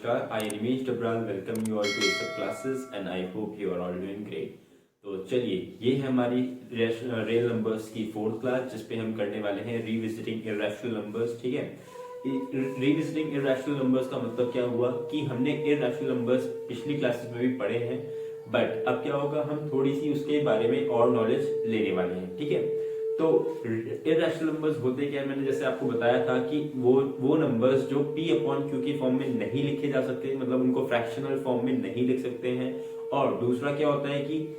Namaskar, I Nimesh Dabral welcome you all to ASAP classes and I hope you are all doing great. तो चलिए ये है हमारी real numbers की fourth class जिसपे हम करने वाले हैं रिविजिटिंग इर्रेशनल नंबर्स. ठीक है, रिविजिटिंग इर्रेशनल नंबर्स का मतलब क्या हुआ कि हमने इर्रेशनल नंबर्स पिछली क्लासेस में भी पढ़े हैं, बट अब क्या होगा हम थोड़ी सी उसके बारे में और नॉलेज लेने वाले हैं. ठीक है, तो इर्रेशनल नंबर्स होते क्या है, मैंने जैसे आपको बताया था कि वो नंबर्स जो p अपॉन q की फॉर्म में नहीं लिखे जा सकते, मतलब उनको फ्रैक्शनल फॉर्म में नहीं लिख सकते हैं. और दूसरा क्या होता है कि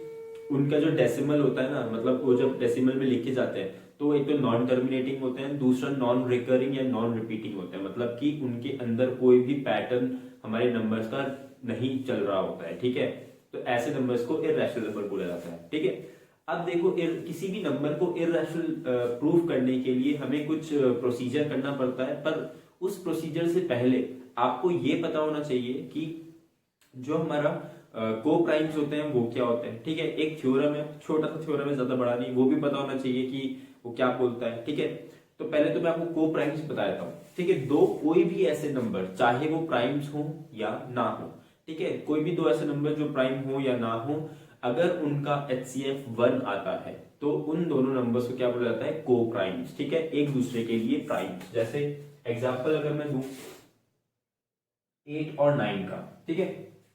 उनका जो डेसिमल होता है ना, मतलब वो जब डेसिमल में लिखे जाते हैं तो एक तो नॉन टर्मिनेटिंग होते हैं, दूसरा नॉन रिकरिंग या नॉन रिपीटिंग होते हैं, मतलब कि उनके अंदर कोई भी पैटर्न हमारे नंबर्स का नहीं चल रहा होता है. ठीक है, तो ऐसे नंबर्स को इर्रेशनल नंबर बोला जाता है. ठीक है, अब देखो किसी भी नंबर को इर्रेशनल प्रूफ करने के लिए हमें कुछ प्रोसीजर करना पड़ता है, पर उस प्रोसीजर से पहले आपको ये पता होना चाहिए कि जो हमारा को प्राइम्स होते हैं वो क्या होते हैं. ठीक है, एक थ्योरम है, छोटा सा थ्योरम है, ज्यादा बड़ा नहीं, वो भी पता होना चाहिए कि वो क्या बोलता है. ठीक है, तो पहले तो मैं आपको को प्राइम्स बता देता हूँ. ठीक है, दो कोई भी ऐसे नंबर चाहे वो प्राइम्स हो या ना हो, ठीक है, कोई भी दो ऐसे नंबर जो प्राइम हो या ना हो, अगर उनका HCF 1 आता है तो उन दोनों नंबर्स को क्या बोला जाता है, को प्राइम्स. ठीक है, एक दूसरे के लिए प्राइम्स. जैसे एग्जांपल अगर मैं दूं 8 और 9 का. ठीक है,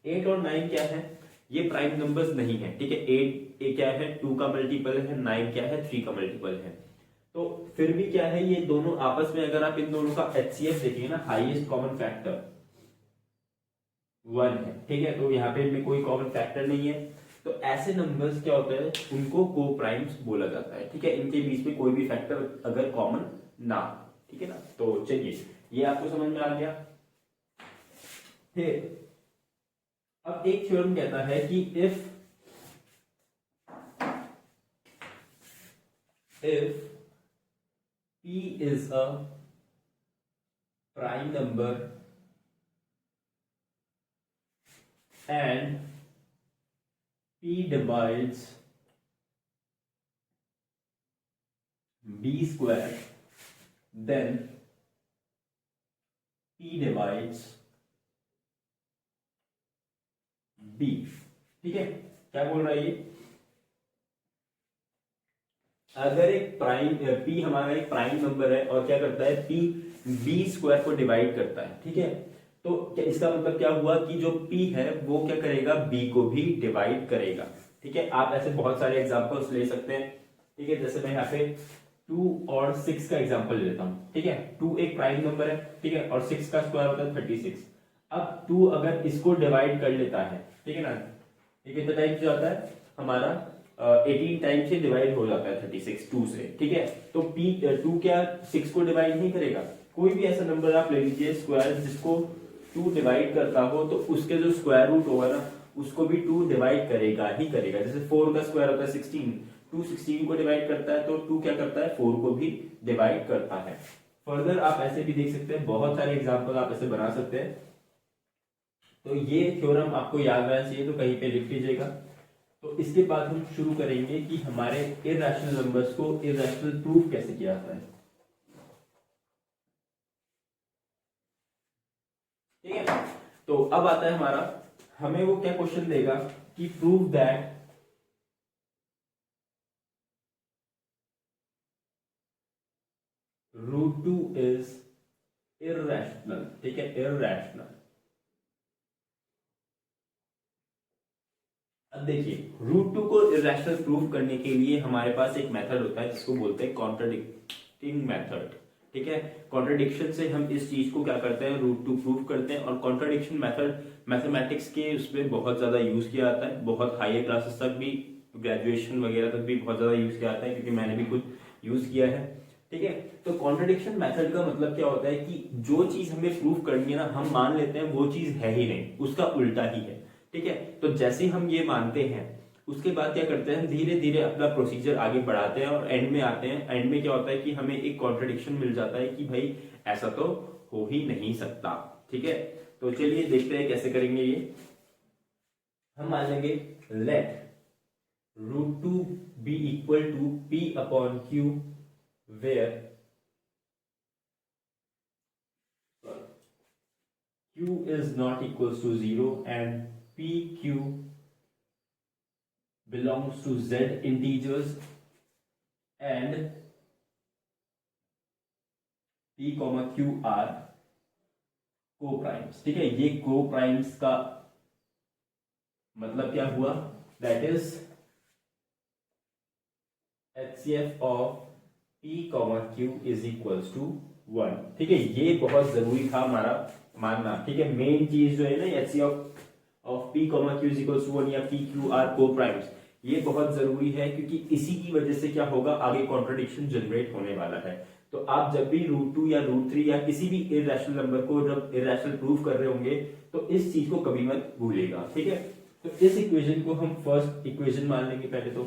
8 और 9 क्या है, ये प्राइम नंबर्स नहीं है. ठीक है, 8 क्या है, 2 का मल्टीपल है, 9 क्या है, 3 का मल्टीपल है. तो फिर भी क्या है, ये दोनों आपस में अगर आप इन दोनों का HCF देखेंगे ना, हाईएस्ट कॉमन फैक्टर 1 है. ठीक है, तो यहाँ पे इनमें कोई कॉमन फैक्टर नहीं है, तो ऐसे नंबर्स क्या होते हैं, उनको को प्राइम्स बोला जाता है. ठीक है, इनके बीच में कोई भी फैक्टर अगर कॉमन ना हो. ठीक है ना, तो चलिए ये आपको समझ में आ गया. फिर अब एक थ्योरम कहता है कि if p is a prime number and p divides b square, then p divides b. ठीक है, क्या बोल रहा है ये, अगर एक प्राइम p हमारा एक प्राइम नंबर है और क्या करता है, p b स्क्वायर को डिवाइड करता है. ठीक है, तो क्या इसका मतलब क्या हुआ कि जो p है वो क्या करेगा, b को भी डिवाइड करेगा. ठीक है, आप ऐसे बहुत सारे एग्जांपल्स ले सकते हैं. ठीक है, जैसे मैं यहाँ पे 2 और 6 का एग्जांपल लेता हूँ. ठीक है, 2 एक प्राइम नंबर है, ठीक है, और 6 का स्क्वायर होता है 36. अब 2 अगर इसको डिवाइड कर लेता है, ठीक है ना, ये कितना टाइम से आता है हमारा 18 टाइम से डिवाइड हो जाता है 36 2 से. ठीक है, तो p 2 क्या 6 को डिवाइड नहीं करेगा. कोई भी ऐसा नंबर आप ले लीजिए स्क्वायर जिसको 2 डिवाइड करता हो, तो उसके जो स्क्वायर रूट होगा ना उसको भी 2 डिवाइड करेगा ही करेगा. जैसे 4 का स्क्वायर होता है 16, 2 16 को डिवाइड करता है तो 2 क्या करता है, 4 को भी डिवाइड करता है. फर्दर आप ऐसे भी देख सकते हैं, बहुत सारे एग्जांपल आप ऐसे बना सकते हैं. तो ये थ्योरम आपको याद रहना चाहिए, तो कहीं पे लिख लीजिएगा. तो इसके बाद हम शुरू करेंगे कि हमारे इर्रेशनल नंबर्स को इर्रेशनल प्रूफ कैसे किया जाता है. ठीक है, तो अब आता है हमारा, हमें वो क्या क्वेश्चन देगा कि प्रूव दैट √2 इज इर्रेशनल. ठीक है, इर्रेशनल. अब देखिए √2 को इरेशनल प्रूफ करने के लिए हमारे पास एक मेथड होता है जिसको बोलते हैं कॉन्ट्राडिक्टिंग मेथड. ठीक है, कॉन्ट्राडिक्शन से हम इस चीज को क्या करते हैं, √2 प्रूफ करते हैं. और कॉन्ट्राडिक्शन मेथड मैथमेटिक्स के उसमें बहुत ज्यादा यूज किया जाता है, बहुत हायर क्लासेस तक भी, ग्रेजुएशन वगैरह तक भी बहुत ज्यादा यूज किया जाता है, क्योंकि मैंने भी खुद यूज किया है. ठीक है, तो कॉन्ट्राडिक्शन मेथड का मतलब क्या होता है कि जो चीज हमें प्रूफ करनी है ना, हम मान लेते हैं वो चीज है ही नहीं, उसका उल्टा ही है. ठीक है, तो जैसे हम ये मानते हैं उसके बाद क्या करते हैं, धीरे धीरे अपना प्रोसीजर आगे बढ़ाते हैं और एंड में आते हैं. एंड में क्या होता है कि हमें एक कॉन्ट्रडिक्शन मिल जाता है कि भाई ऐसा तो हो ही नहीं सकता. ठीक है, तो चलिए देखते हैं कैसे करेंगे ये. हम मान लेंगे let √2 be equal to p upon q where q is not equals to 0 and pq belongs to z integers and p, q are co-primes। ठीक है, ये co-primes का मतलब क्या हुआ, that is HCF of P, Q is equals to 1। ठीक है, ये बहुत जरूरी था हमारा मानना। ठीक है, मेन चीज जो है ना HCF of P, Q is equals to 1 या P, Q are coprimes, ये बहुत जरूरी है क्योंकि इसी की वजह से क्या होगा, आगे कॉन्ट्रडिक्शन जनरेट होने वाला है। तो आप जब भी √2 या √3 या किसी भी इरेशनल नंबर को जब इरेशनल प्रूव कर रहे होंगे तो इस चीज को कभी मत भूलिएगा। ठीक है, तो इस इक्वेशन को हम फर्स्ट इक्वेशन मान लेंगे पहले तो।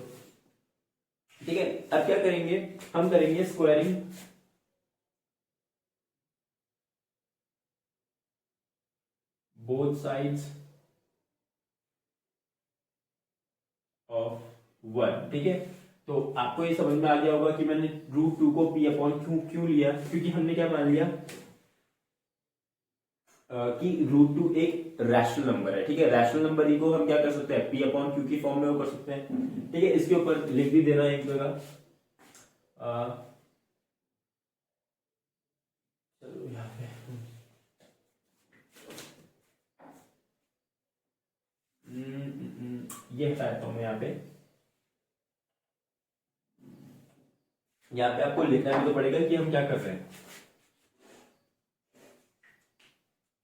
ठीक है, अब क्या करेंगे, हम करेंगे स्क्वायरिंग बोथ साइड्स ऑफ 1। ठीक है, तो आपको ये समझ में आ गया होगा कि मैंने √2 को P अपॉन क्यों लिया, क्योंकि हमने क्या मान लिया कि √2 एक रैशनल नंबर है। ठीक है, रैशनल नंबर ही को हम क्या कर सकते हैं, P अपॉन क्यू की फॉर्म में वो कर सकते हैं। ठीक है, इसके ऊपर लिख भी देना एक जगह। चलो यहाँ पे ये हटाता हूं मैं यहाँ पे आपको लिखना भी तो पड़ेगा कि हम क्या कर रहे हैं।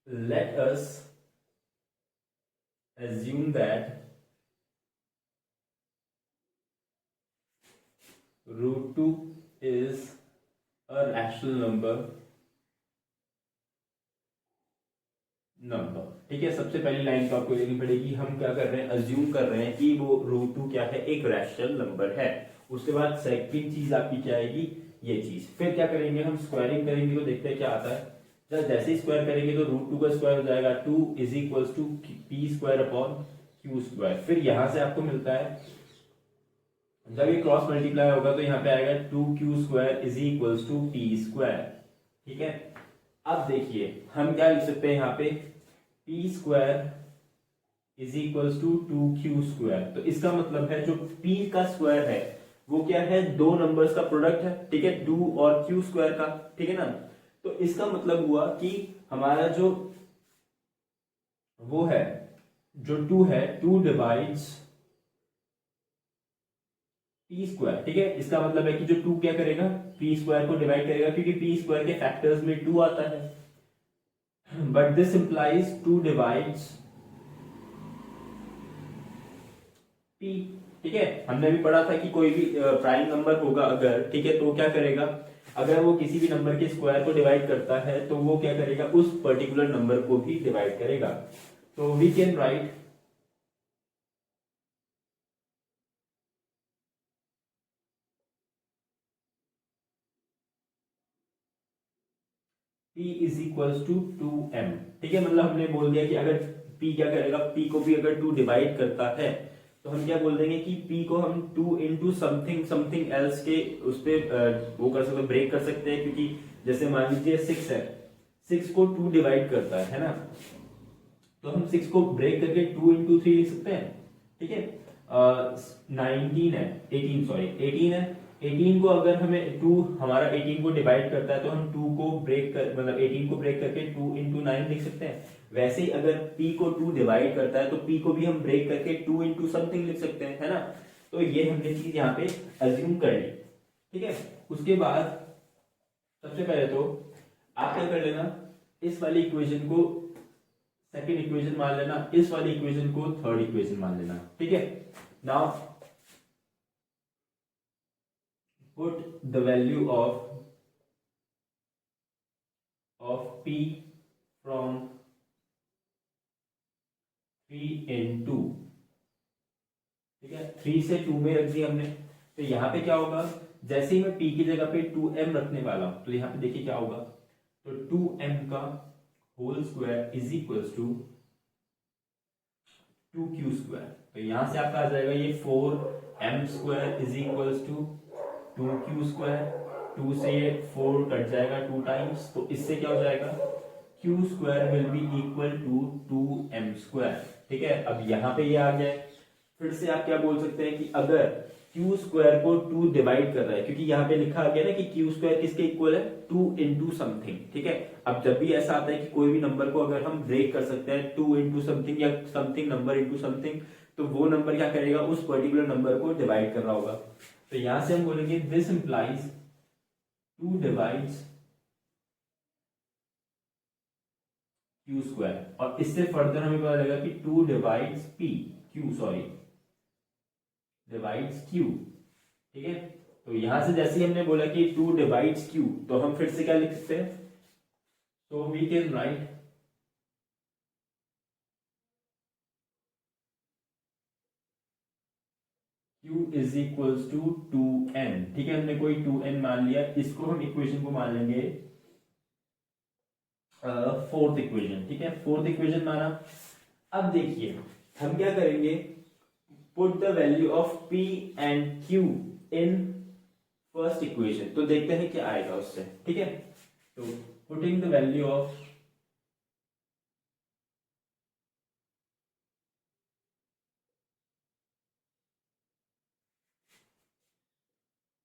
Let us assume that √2 is a rational number। ठीक है, सबसे पहली लाइन तो आपको लिखनी पड़ेगी, हम क्या कर रहे हैं, अज्यूम कर रहे हैं कि वो √2 क्या है, एक रैशनल नंबर है। उसके बाद सेकंड चीज आपकी क्या आएगी, ये चीज। फिर क्या करेंगे, हम स्क्वायरिंग करेंगे तो देखते हैं क्या आता है। जब जैसे ही स्क्वायर करेंगे तो √2 का स्क्वायर हो जाएगा 2 is equals to p square upon q square. फिर यहां से आपको मिलता है, जब ये क्रॉस मल्टीप्लाई होगा तो यहाँ पे आएगा 2q square is equals to p square. ठीक है, अब देखिए हम क्या लिख सकते हैं यहाँ पे, p square is equals to 2q square. तो इसका मतलब है जो p का स्क्वायर है वो क्या है, दो नंबर्स का प्रोडक्ट है। ठीक है, 2 और q स्क्वायर का। ठीक है ना, तो इसका मतलब हुआ कि हमारा जो वो है, जो 2 है, 2 डिवाइड्स पी स्क्वायर। ठीक है, इसका मतलब है कि जो 2 क्या करेगा, पी स्क्वायर को डिवाइड करेगा, क्योंकि पी स्क्वायर के फैक्टर्स में 2 आता है। But this implies 2 divides P. ठीक है, हमने भी पढ़ा था कि कोई भी प्राइम नंबर होगा अगर, ठीक है, तो क्या करेगा, अगर वो किसी भी नंबर के स्क्वायर को डिवाइड करता है तो वो क्या करेगा, उस पर्टिकुलर नंबर को भी डिवाइड करेगा। तो we can write P is equals to 2m। ठीक है, मतलब हमने बोल दिया कि अगर P क्या करेगा, P को भी अगर 2 डिवाइड करता है तो हम क्या बोल देंगे कि P को हम 2 इंटू समथिंग एल्स के उस पर वो कर सकते हैं, ब्रेक कर सकते हैं। क्योंकि जैसे मान लीजिए 6 है, 6 को 2 डिवाइड करता है ना, तो हम 6 को ब्रेक करके 2 इंटू 3 लिख सकते हैं। ठीक है, 19 है, 18 सॉरी 18 है, 18 को अगर हमें 2 हमारा 18 को डिवाइड करता है तो हम 2 को ब्रेक कर मतलब 18 को ब्रेक करके 2 इंटू 9 लिख सकते हैं। वैसे ही अगर P को 2 डिवाइड करता है तो P को भी हम ब्रेक करके 2 इंटू समथिंग लिख सकते हैं, है ना। तो ये हमने चीज यहाँ पे अज्यूम कर ली। ठीक है, उसके बाद सबसे पहले तो आप क्या कर लेना, इस वाली इक्वेशन को सेकेंड इक्वेशन मान लेना, इस वाली इक्वेशन को थर्ड इक्वेशन मान लेना। ठीक है, now put the value of P from 3 and 2। ठीक है, 3 से 2 में रख दिया हमने, तो यहाँ पे क्या होगा, जैसे ही मैं P की जगह पे 2m रखने वाला हूं तो यहाँ पे देखिए क्या होगा, तो 2m का whole square is equals to 2q square. तो यहां से आपका आ जाएगा ये 4m square is equals to 2q square. 2 से 4 कट जाएगा 2 टाइम्स, तो इससे क्या हो जाएगा q square will be equal to 2m²। ठीक है, अब यहाँ पे ये आ गया है। फिर से आप क्या बोल सकते हैं कि अगर क्यू स्क्वायर को 2 डिवाइड कर रहा है, क्योंकि यहाँ पे लिखा आ गया ना कि क्यू स्क्वायर किसके इक्वल है, 2 इंटू समथिंग। ठीक है, अब जब भी ऐसा आता है कि कोई भी नंबर को अगर हम ब्रेक कर सकते हैं 2 इंटू समथिंग या समथिंग नंबर इंटू समथिंग, तो वो नंबर क्या करेगा, उस पर्टिकुलर नंबर को डिवाइड कर रहा होगा। तो यहां से हम बोलेंगे this implies 2 divides Q square, और इससे फर्दर हमें पता लगेगा कि 2 डिवाइड्स डिवाइड्स क्यू। ठीक है, तो यहां से जैसे ही हमने बोला कि 2 डिवाइड्स क्यू, तो हम फिर से क्या लिख सकते हैं, तो we can write Q is equals to 2n। ठीक है, हमने कोई 2n मान लिया, इसको हम इक्वेशन को मान लेंगे फोर्थ इक्वेशन। ठीक है, फोर्थ इक्वेशन माना। अब देखिए हम क्या करेंगे, put the value of P and Q in first equation, तो देखते हैं क्या आएगा उससे। ठीक है, तो putting the value of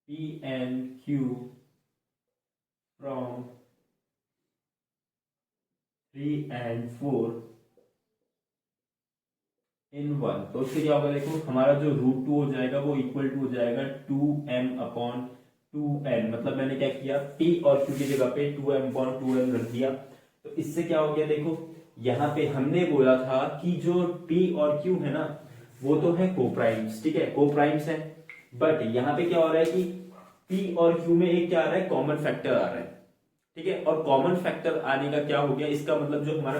P and Q from 3 and 4 इन 1, तो उससे क्या होगा, देखो हमारा जो √2 हो जाएगा वो इक्वल टू हो जाएगा 2m/2n। मतलब मैंने क्या किया, p और q की जगह पे 2m/2n रख दिया। तो इससे क्या हो गया, देखो यहाँ पे हमने बोला था कि जो p और q है ना, वो तो है कोप्राइम्स। ठीक है, कोप्राइम्स है, बट यहाँ पे क्या हो रहा है कि p और q में एक क्या आ रहा है, कॉमन फैक्टर आ रहा है। ठीक है, और कॉमन फैक्टर आने का क्या हो गया, इसका मतलब जो हमारा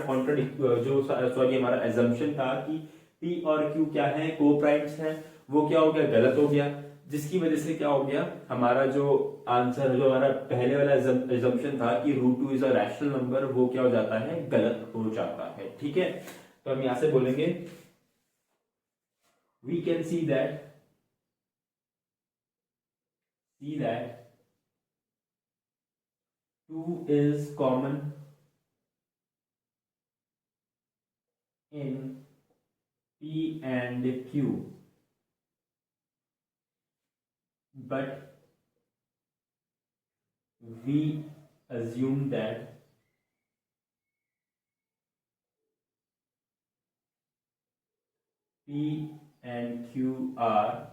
हमारा एजम्पशन था कि P और Q क्या है, को प्राइम्स है, वो क्या हो गया, गलत हो गया। जिसकी वजह से क्या हो गया, हमारा जो आंसर, जो हमारा पहले वाला एजम्पशन था कि √2 इज अ रैशनल नंबर, वो क्या हो जाता है, गलत हो जाता है। ठीक है, तो हम यहां से बोलेंगे we can see that 2 is common in P and Q, but we assume that P and Q are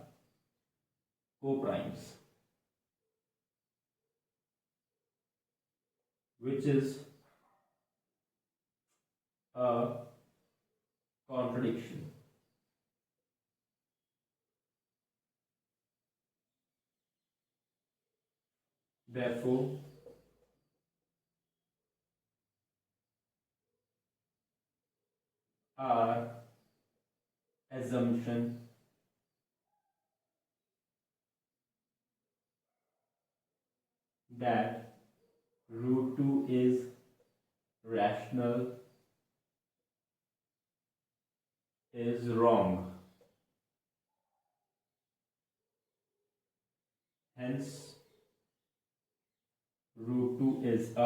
coprimes, which is a contradiction. Therefore, our assumption that √2 is rational is wrong. Hence, √2 is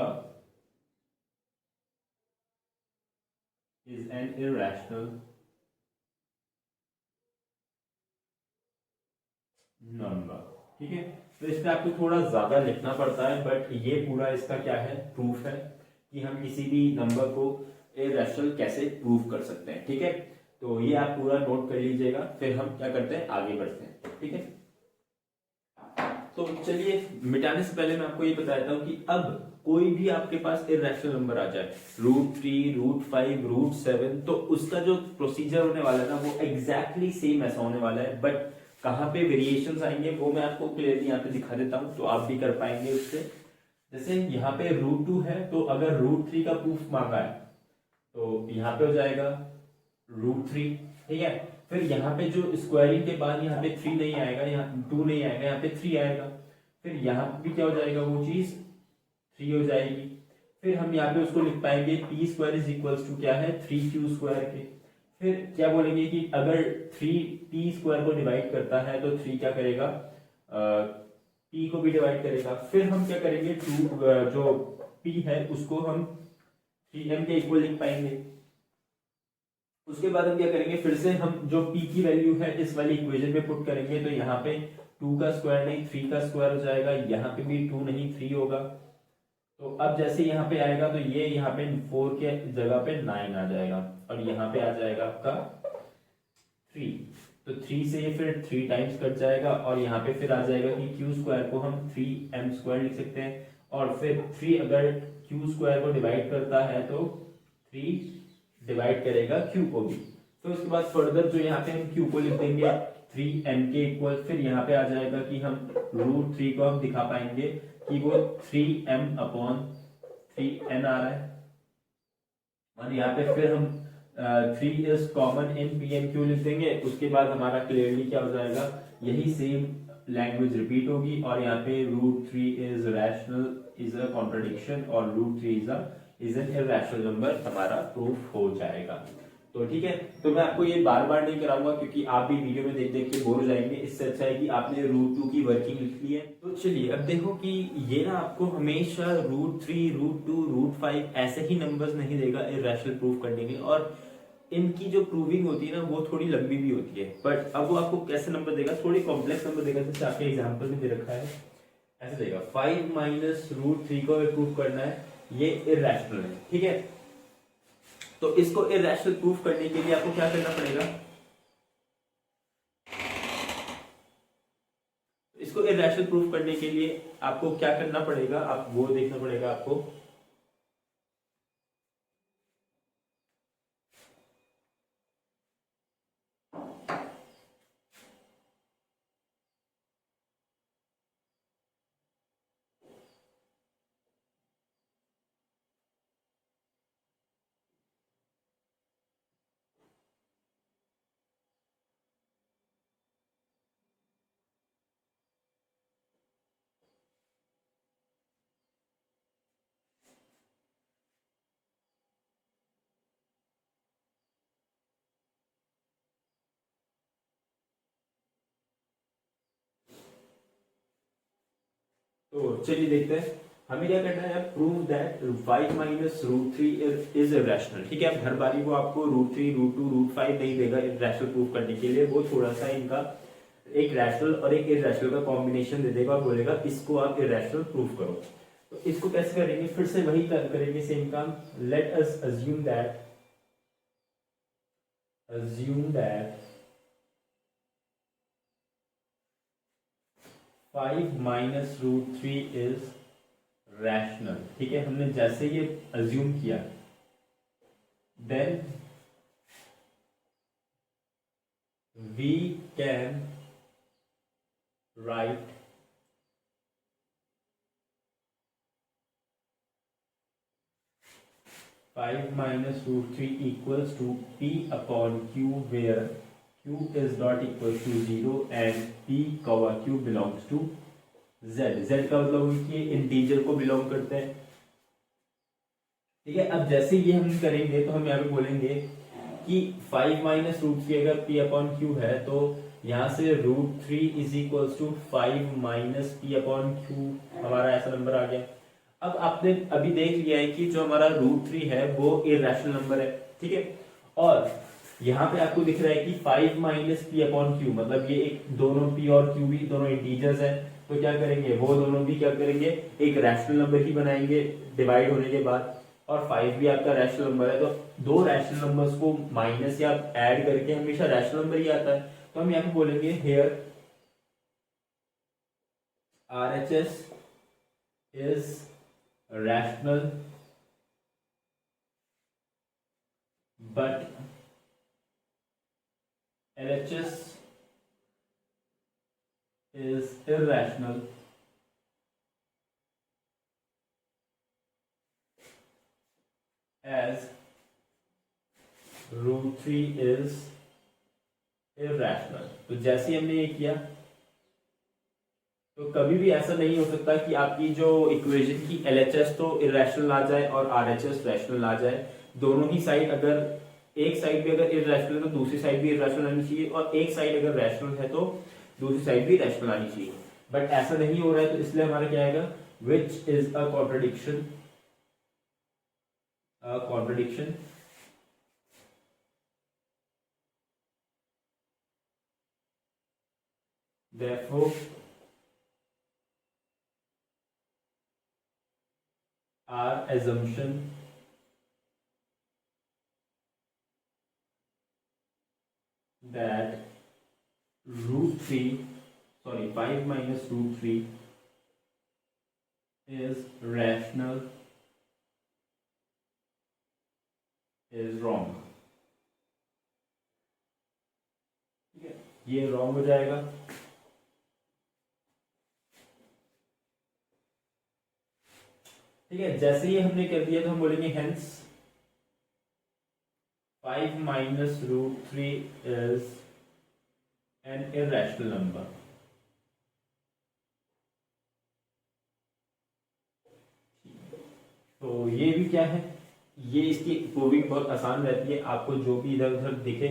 an irrational number. ठीक है, तो इस पे आपको थोड़ा ज्यादा लिखना पड़ता है, बट ये पूरा इसका क्या है, प्रूफ है कि हम किसी भी नंबर को इरैशनल कैसे प्रूव कर सकते हैं। ठीक है, तो ये आप पूरा नोट कर लीजिएगा, फिर हम क्या करते हैं, आगे बढ़ते हैं। ठीक है, तो चलिए मिटाने से पहले मैं आपको ये बता देता हूँ कि अब कोई भी आपके पास इरैशनल नंबर आ जाए, √3, √5, √7, तो उसका जो प्रोसीजर होने वाला है ना, वो एग्जैक्टली सेम ऐसा होने वाला है, बट कहाँ पे वेरिएशंस आएंगे वो मैं आपको क्लियरली यहाँ पे दिखा देता हूँ, तो आप भी कर पाएंगे उससे। जैसे यहाँ पे √2 है, तो अगर √3 का प्रूफ मांगा है, तो यहाँ पे हो जाएगा √3। ठीक है, फिर यहाँ पे जो स्क्वायरिंग के बाद यहाँ पे 3 नहीं आएगा, यहाँ 2 नहीं आएगा, यहाँ पे 3 आएगा। फिर यहाँ पे भी क्या हो जाएगा, वो चीज 3 हो जाएगी। फिर हम यहाँ पे उसको लिख पाएंगे p² इज इक्वल्स टू क्या है, 3q² के। फिर क्या बोलेंगे कि अगर 3t² को डिवाइड करता है तो 3 क्या करेगा, p को भी डिवाइड करेगा। फिर हम क्या करेंगे, 2 जो p है उसको हम 3m के इक्वल लिख पाएंगे। उसके बाद हम क्या करेंगे, फिर से हम जो p की वैल्यू है इस वाली इक्वेशन में पुट करेंगे, तो यहाँ पे 2 का स्क्वायर नहीं 3 का स्क्वायर हो जाएगा, यहाँ पे भी 2 नहीं 3 होगा। तो अब जैसे यहाँ पे आएगा तो ये यहाँ पे 4 के जगह पे 9 आ जाएगा और यहाँ पे आ जाएगा आपका 3। तो 3 से ये फिर 3 टाइम्स कट जाएगा और यहाँ पे फिर आ जाएगा कि क्यू स्क्वायर को हम 3m स्क्वायर लिख सकते हैं और फिर 3 अगर क्यू स्क्वायर को डिवाइड करता है तो 3 डिवाइड करेगा क्यू को भी। तो उसके बाद फर्दर जो यहाँ पे हम क्यू को लिख देंगे 3m के इक्वल, फिर यहाँ पे आ जाएगा कि हम √3 को हम दिखा पाएंगे कि वो 3m अपॉन 3n आ रहा है और यहाँ पे फिर हम 3 is common in p m q लिख देंगे। उसके बाद हमारा क्लियरली क्या हो जाएगा, यही सेम लैंग्वेज रिपीट होगी और यहाँ पे √3 is rational is a contradiction और √3 इज एन इरैशनल नंबर हमारा प्रूफ हो जाएगा। तो ठीक है, तो मैं आपको ये बार बार नहीं कराऊंगा क्योंकि आप भी वीडियो में देख देख के बोर हो जाएंगे। इससे अच्छा है कि आपने √2 की वर्किंग लिख ली है। तो चलिए अब देखो कि ये ना आपको हमेशा √3 √2 √5 ऐसे ही नंबर्स नहीं देगा इरैशनल प्रूफ करने के, और इनकी जो प्रूविंग होती है ना वो थोड़ी लंबी भी होती है। बट अब वो आपको कैसे नंबर देगा, थोड़ी कॉम्प्लेक्स नंबर देगा, जैसे आपके एग्जाम्पल में दे रखा है ऐसे देगा 5 माइनस √3 को प्रूफ करना है, ये इरैशनल है। ठीक है, तो इसको इरैशनल प्रूफ करने के लिए आपको क्या करना पड़ेगा, इसको इरैशनल प्रूफ करने के लिए आपको क्या करना पड़ेगा, आप वो देखना पड़ेगा आपको। तो चलिए देखते हैं हमें क्या करना है, prove that 5 minus √3 is irrational. ठीक है, अब हर बारी वो आपको √3 √2 √5 नहीं देगा इरैशनल प्रूफ करने के लिए, वो थोड़ा सा इनका एक रैशनल और एक इरैशनल का कॉम्बिनेशन दे देगा और बोलेगा इसको आप इरैशनल प्रूफ करो। तो इसको कैसे करेंगे, फिर से वही करेंगे सेम काम। Let us assume that 5 minus √3 is rational. ठीक है, हमने जैसे ये अज्यूम किया then we can write five minus √3 equals to p upon q where q is not equal to 0 and p कवा q belongs to z। z का मतलब कि इंटीजर को बिलोंग करते हैं। ठीक है, अब जैसे ये हम करेंगे तो हम यहाँ पे बोलेंगे कि 5 माइनस √3 अगर p अपॉन q है तो यहाँ से √3 is equal to 5 minus p upon q हमारा ऐसा नंबर आ गया। अब आपने अभी देख लिया है कि जो हमारा √3 है वो इरैशनल नंबर है। ठीक है, और यहाँ पे आपको दिख रहा है कि 5 माइनस पी अपॉन क्यू, मतलब ये एक दोनों p और q भी दोनों इंटीजर्स हैं, तो क्या करेंगे वो दोनों भी क्या करेंगे एक रैशनल नंबर ही बनाएंगे डिवाइड होने के बाद, और 5 भी आपका रैशनल नंबर है। तो दो रैशनल नंबर्स को माइनस या ऐड करके हमेशा रैशनल नंबर ही आता है। तो हम यहाँ पे बोलेंगे here RHS is rational but LHS is irrational as √3 is irrational। तो जैसे ही हमने ये किया तो कभी भी ऐसा नहीं हो सकता कि आपकी जो इक्वेशन की LHS तो इरैशनल आ जाए और RHS रैशनल आ जाए। दोनों ही साइड, अगर एक साइड भी अगर इरैशनल है तो दूसरी साइड भी इरैशनल आनी चाहिए, और एक साइड अगर रैशनल है तो दूसरी साइड भी रैशनल आनी चाहिए। बट ऐसा नहीं हो रहा है, तो इसलिए हमारा क्या आएगा, which is a contradiction contradiction. Therefore, our assumption that 5 minus root 3 is rational is wrong. ठीक है, ये wrong हो जाएगा. ठीक है, जैसे ही हमने कर दिया तो हम बोलेंगे hence 5 minus root 3 is an irrational number. तो ये भी क्या है, ये इसकी प्रूविंग बहुत आसान रहती है. आपको जो भी इधर उधर दिखे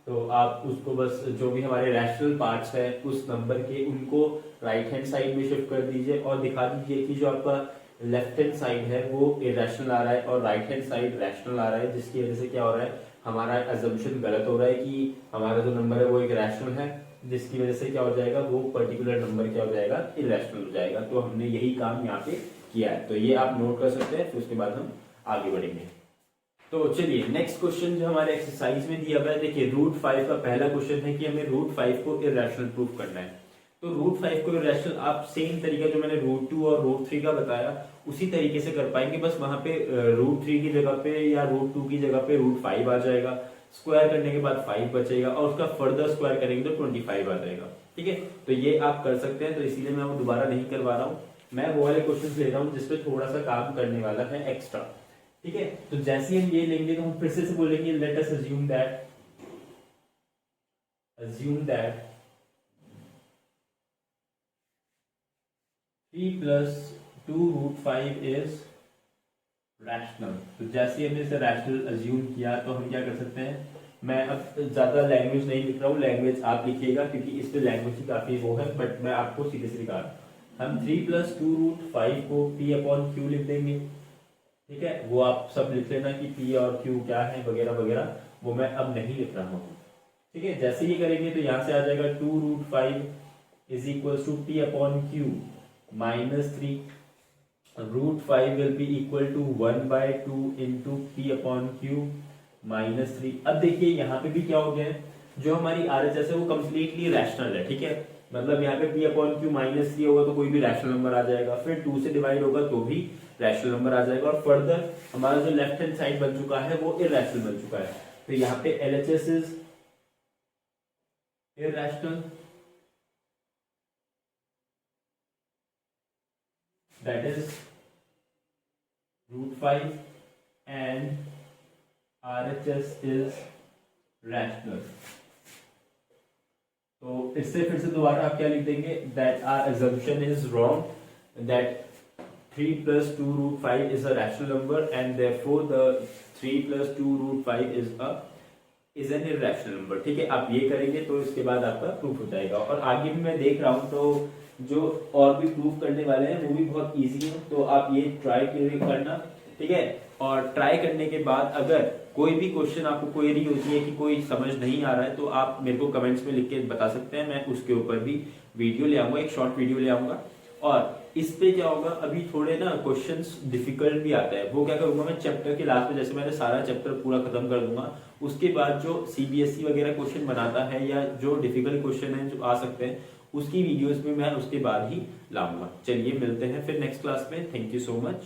तो आप उसको बस जो भी हमारे रैशनल पार्ट्स है उस नंबर के उनको राइट हैंड साइड में शिफ्ट कर दीजिए और दिखा दीजिए कि जो आपका लेफ्ट हैंड साइड है वो इरेशनल आ रहा है और राइट हैंड साइड रैशनल आ रहा है, जिसकी वजह से क्या हो रहा है, हमारा अजम्पशन गलत हो रहा है कि हमारा जो नंबर है वो एक रैशनल है, जिसकी वजह से क्या हो जाएगा, वो पर्टिकुलर नंबर क्या हो जाएगा, इरेशनल हो जाएगा. तो हमने यही काम यहाँ पे किया है, तो ये आप नोट कर सकते हैं. फिर उसके बाद हम आगे बढ़ेंगे. तो चलिए नेक्स्ट क्वेश्चन जो हमारे एक्सरसाइज में दिया हुआ है, देखिए रूट 5 का पहला क्वेश्चन है कि हमें रूट 5 को इरेशनल प्रूफ करना है. तो रूट 5 को इरेशनल आप सेम तरीका जो मैंने रूट 2 और रूट 3 का बताया उसी तरीके से कर पाएंगे, बस वहां पे रूट 3 की जगह पे या रूट 2 की जगह पे रूट 5 आ जाएगा, स्क्वायर करने के बाद 5 बचेगा और उसका फर्दर स्क्वायर करेंगे तो 25 आ जाएगा. ठीक है, तो ये आप कर सकते हैं. तो इसीलिए मैं वो दोबारा नहीं करवा रहा हूँ, मैं वो वाले क्वेश्चन ले रहा हूँ जिसपे थोड़ा सा काम करने वाला है एक्स्ट्रा. ठीक है, तो जैसे हम ये लेंगे तो हम फिर से बोलेंगे late us assume that 3 plus 2 root 5 is rational. तो जैसे हमने इसे रैशनल अज्यूम किया तो हम क्या कर सकते हैं, मैं अब ज्यादा लैंग्वेज नहीं लिख रहा हूँ, लैंग्वेज आप लिखिएगा क्योंकि इस पे लैंग्वेज की काफी वो है, बट मैं आपको सीधे से दिखा रहा हूँ. हम 3 plus 2 root 5 को p अपॉन q लिख देंगे. ठीक है, वो आप सब लिख लेना कि p और q क्या है वगैरह वगैरह, वो मैं अब नहीं लिख रहा हूँ. ठीक है, जैसे ये करेंगे तो यहाँ से आ जाएगा 2 root 5 is equal to p upon q minus 3. root 5 will be equal to 1 by 2 into p upon q minus 3. अब देखिए यहाँ पे भी क्या हो गया है, जो हमारी RHS है वो कम्प्लीटली रैशनल है. ठीक है, मतलब यहाँ पे p अपॉन q माइनस 3 होगा तो कोई भी रैशनल नंबर आ जाएगा, फिर 2 से डिवाइड होगा तो भी रैशनल नंबर आ जाएगा, और फर्दर हमारा जो लेफ्ट हैंड साइड बन चुका है वो इरैशनल बन चुका है. तो यहाँ पे LHS is irrational, that is root 5 and RHS is rational. तो इससे फिर से दोबारा आप क्या लिख देंगे, that our assumption is wrong, that 3 plus 2 root 5 is a rational number and therefore the 3 plus 2 root 5 is an irrational number. ठीक है, आप ये करेंगे तो इसके बाद आपका प्रूफ हो जाएगा. और आगे भी मैं देख रहा हूँ तो जो और भी प्रूफ करने वाले हैं वो भी बहुत इजी है, तो आप ये ट्राई करना. ठीक है, और ट्राई करने के बाद अगर कोई भी क्वेश्चन आपको क्वेरी होती है कि कोई समझ नहीं आ रहा है तो आप मेरे को कमेंट्स में लिख के बता सकते हैं, मैं उसके ऊपर भी वीडियो ले आऊंगा, एक शॉर्ट वीडियो ले आऊंगा. और इस पे क्या होगा, अभी थोड़े ना क्वेश्चंस डिफिकल्ट भी आता है, वो क्या करूंगा मैं चैप्टर के लास्ट में, जैसे मैंने सारा चैप्टर पूरा खत्म कर दूंगा, उसके बाद जो CBSE वगैरह क्वेश्चन बनाता है या जो डिफिकल्ट क्वेश्चन है जो आ सकते हैं उसकी वीडियोस में मैं उसके बाद ही लाऊंगा. चलिए मिलते हैं फिर नेक्स्ट क्लास में. Thank you so much.